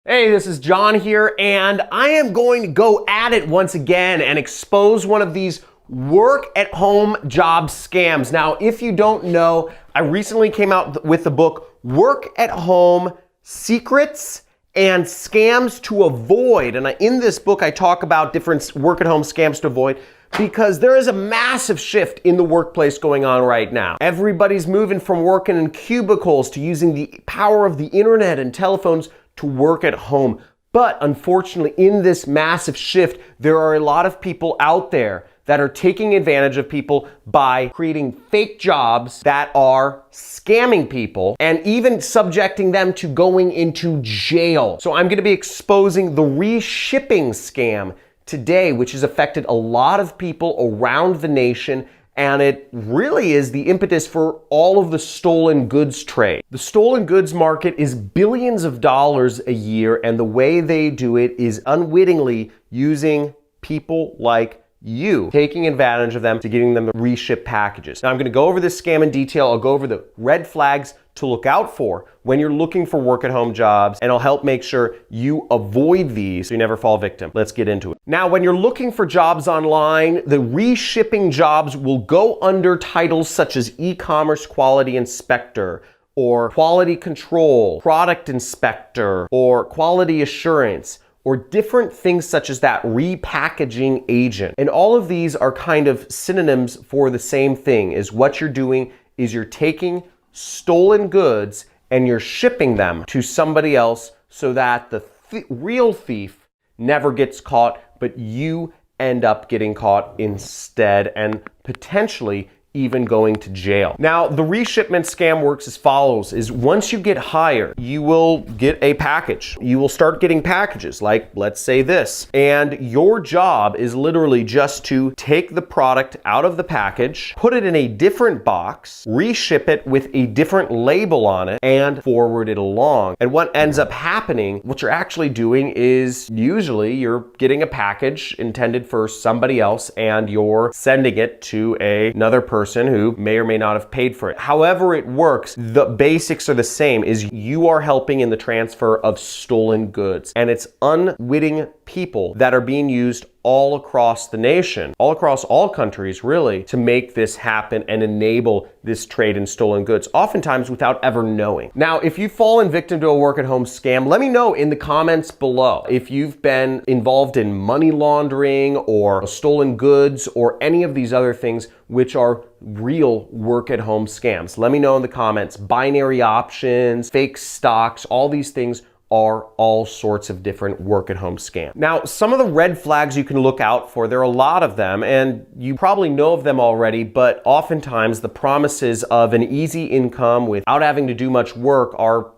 Hey, this is John here, and I am going to go at it once again and expose one of these work-at-home job scams. Now, if you don't know, I recently came out with the book, Work-at-Home Secrets and Scams to Avoid. And in this book, I talk about different work-at-home scams to avoid because there is a massive shift in the workplace going on right now. Everybody's moving from working in cubicles to using the power of the internet and telephones to work at home. But unfortunately, in this massive shift, there are a lot of people out there that are taking advantage of people by creating fake jobs that are scamming people and even subjecting them to going into jail. So I'm gonna be exposing the reshipping scam today, which has affected a lot of people around the nation, and it really is the impetus for all of the stolen goods trade. The stolen goods market is billions of dollars a year, and the way they do it is unwittingly using people like you, taking advantage of them to getting them to reship packages. Now I'm gonna go over this scam in detail. I'll go over the red flags to look out for when you're looking for work-at-home jobs, and I'll help make sure you avoid these so you never fall victim. Let's get into it. Now, when you're looking for jobs online, the reshipping jobs will go under titles such as e-commerce quality inspector, or quality control, product inspector, or quality assurance, or different things such as that repackaging agent. And all of these are kind of synonyms for the same thing, is what you're doing is you're taking stolen goods and you're shipping them to somebody else so that the real thief never gets caught, but you end up getting caught instead and potentially even going to jail. Now, the reshipment scam works as follows, is once you get hired, you will get a package. You will start getting packages like, let's say this, and your job is literally just to take the product out of the package, put it in a different box, reship it with a different label on it, and forward it along. And what ends up happening, what you're actually doing is usually you're getting a package intended for somebody else and you're sending it to another person who may or may not have paid for it. However it works, the basics are the same, is you are helping in the transfer of stolen goods. And it's unwitting people that are being used all across the nation, all across all countries really, to make this happen and enable this trade in stolen goods, oftentimes without ever knowing. Now, if you've fallen victim to a work-at-home scam, let me know in the comments below. If you've been involved in money laundering or stolen goods or any of these other things which are real work-at-home scams. Let me know in the comments. Binary options, fake stocks, all these things are all sorts of different work-at-home scams. Now, some of the red flags you can look out for, there are a lot of them, and you probably know of them already, but oftentimes the promises of an easy income without having to do much work are,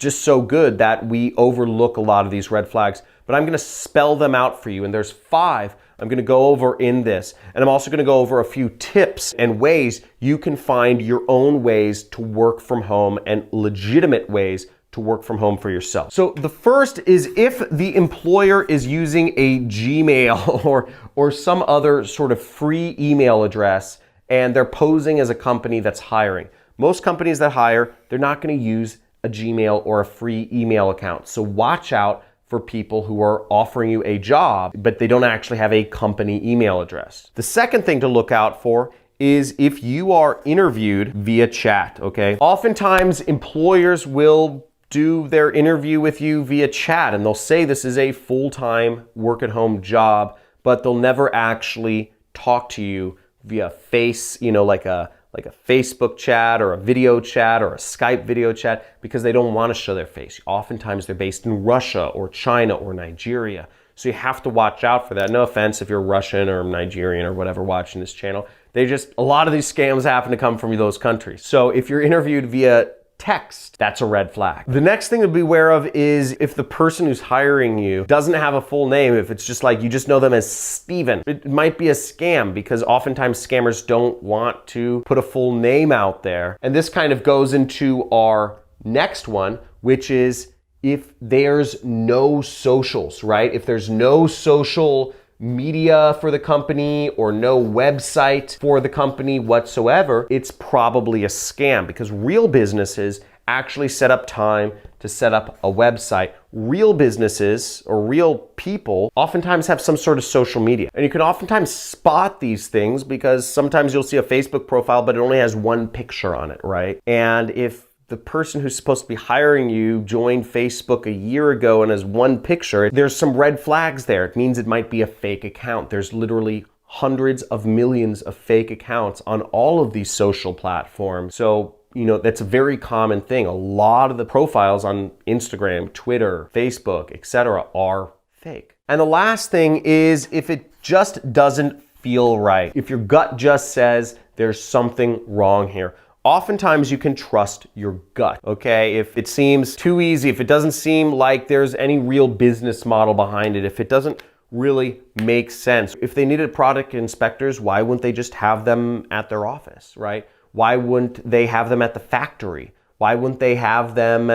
just so good that we overlook a lot of these red flags. But I'm gonna spell them out for you, and there's 5 I'm gonna go over in this. And I'm also gonna go over a few tips and ways you can find your own ways to work from home and legitimate ways to work from home for yourself. So the first is if the employer is using a Gmail or some other sort of free email address and they're posing as a company that's hiring. Most companies that hire, they're not gonna use a Gmail or a free email account. So watch out for people who are offering you a job, but they don't actually have a company email address. The second thing to look out for is if you are interviewed via chat, okay? Oftentimes employers will do their interview with you via chat and they'll say this is a full-time work-at-home job, but they'll never actually talk to you via face, like a Facebook chat or a video chat or a Skype video chat, because they don't want to show their face. Oftentimes they're based in Russia or China or Nigeria. So you have to watch out for that. No offense if you're Russian or Nigerian or whatever watching this channel. A lot of these scams happen to come from those countries. So if you're interviewed via text, that's a red flag. The next thing to be aware of is if the person who's hiring you doesn't have a full name, if it's just like you just know them as Steven, it might be a scam because oftentimes scammers don't want to put a full name out there. And this kind of goes into our next one, which is if there's no socials, right? If there's no social media for the company or no website for the company whatsoever, it's probably a scam because real businesses actually set up time to to set up a website. Real businesses or real people oftentimes have some sort of social media. And you can oftentimes spot these things because sometimes you'll see a Facebook profile, but it only has one picture on it, right? And if the person who's supposed to be hiring you joined Facebook a year ago and has one picture, there's some red flags there. It means it might be a fake account. There's literally hundreds of millions of fake accounts on all of these social platforms. So, that's a very common thing. A lot of the profiles on Instagram, Twitter, Facebook, etc. are fake. And the last thing is if it just doesn't feel right. If your gut just says there's something wrong here. Oftentimes you can trust your gut, okay? If it seems too easy, if it doesn't seem like there's any real business model behind it, if it doesn't really make sense. If they needed product inspectors, why wouldn't they just have them at their office, right? Why wouldn't they have them at the factory? Why wouldn't they have them,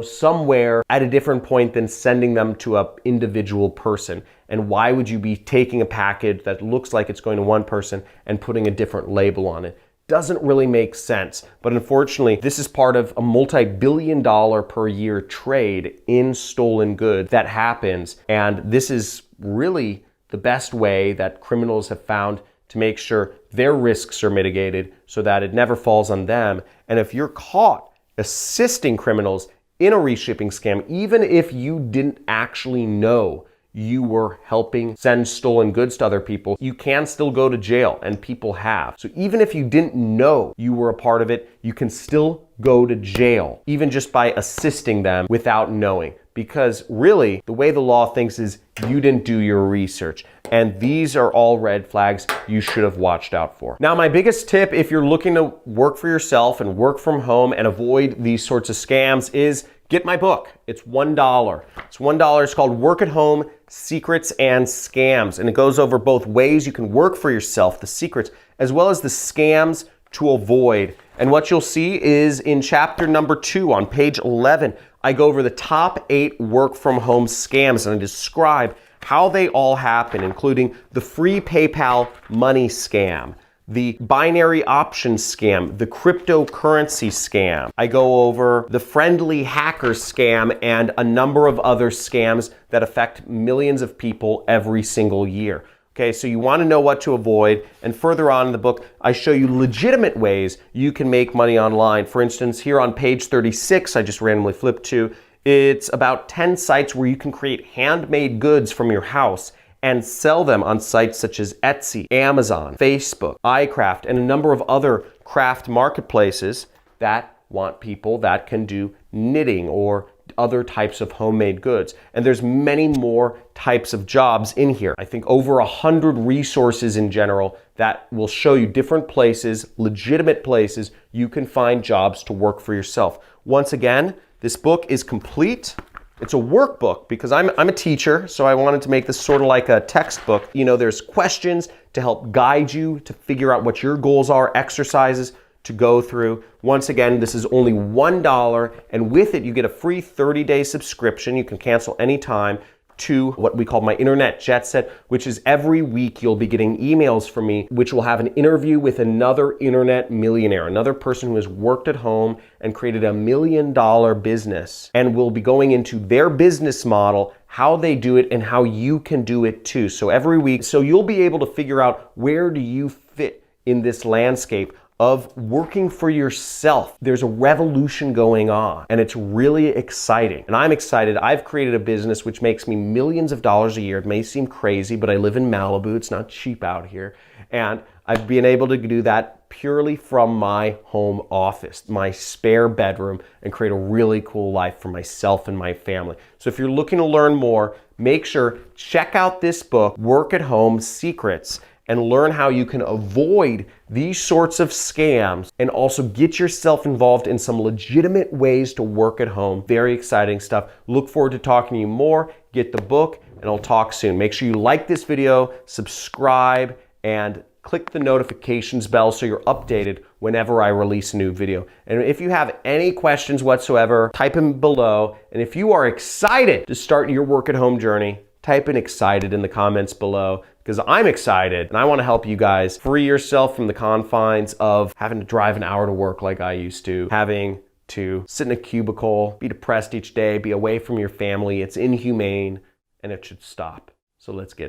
somewhere at a different point than sending them to an individual person? And why would you be taking a package that looks like it's going to one person and putting a different label on it? Doesn't really make sense. But unfortunately, this is part of a multi-billion-dollar per year trade in stolen goods that happens. And this is really the best way that criminals have found to make sure their risks are mitigated so that it never falls on them. And if you're caught assisting criminals in a reshipping scam, even if you didn't actually know you were helping send stolen goods to other people, you can still go to jail, and people have. So even if you didn't know you were a part of it, you can still go to jail, even just by assisting them without knowing. Because really, the way the law thinks is you didn't do your research. And these are all red flags you should have watched out for. Now, my biggest tip if you're looking to work for yourself and work from home and avoid these sorts of scams is get my book. It's $1. It's $1. It's called Work at Home, Secrets and Scams. And it goes over both ways you can work for yourself, the secrets, as well as the scams to avoid. And what you'll see is in chapter number 2 on page 11, I go over the top 8 work from home scams and I describe how they all happen, including the free PayPal money scam, the binary option scam, the cryptocurrency scam. I go over the friendly hacker scam and a number of other scams that affect millions of people every single year. Okay, so you want to know what to avoid, and further on in the book, I show you legitimate ways you can make money online. For instance, here on page 36, I just randomly flipped to, it's about 10 sites where you can create handmade goods from your house and sell them on sites such as Etsy, Amazon, Facebook, iCraft, and a number of other craft marketplaces that want people that can do knitting or other types of homemade goods. And there's many more types of jobs in here. I think over 100 resources in general that will show you different places, legitimate places you can find jobs to work for yourself. Once again, this book is complete. It's a workbook because I'm a teacher, so I wanted to make this sort of like a textbook. There's questions to help guide you to figure out what your goals are, exercises to go through. Once again, this is only $1, and with it you get a free 30-day subscription. You can cancel anytime to what we call my Internet Jet Set, which is every week you'll be getting emails from me, which will have an interview with another internet millionaire, another person who has worked at home and created $1 million business. And we'll be going into their business model, how they do it, and how you can do it too. So every week, so you'll be able to figure out where do you fit in this landscape of working for yourself. There's a revolution going on, and it's really exciting. And I'm excited. I've created a business which makes me millions of dollars a year. It may seem crazy, but I live in Malibu. It's not cheap out here. And I've been able to do that purely from my home office, my spare bedroom, and create a really cool life for myself and my family. So if you're looking to learn more, make sure check out this book, Work at Home Secrets, and learn how you can avoid these sorts of scams and also get yourself involved in some legitimate ways to work at home. Very exciting stuff. Look forward to talking to you more. Get the book, and I'll talk soon. Make sure you like this video, subscribe, and click the notifications bell so you're updated whenever I release a new video. And if you have any questions whatsoever, type them below. And if you are excited to start your work at home journey, type in excited in the comments below, because I'm excited and I want to help you guys free yourself from the confines of having to drive an hour to work like I used to, having to sit in a cubicle, be depressed each day, be away from your family. It's inhumane and it should stop. So let's get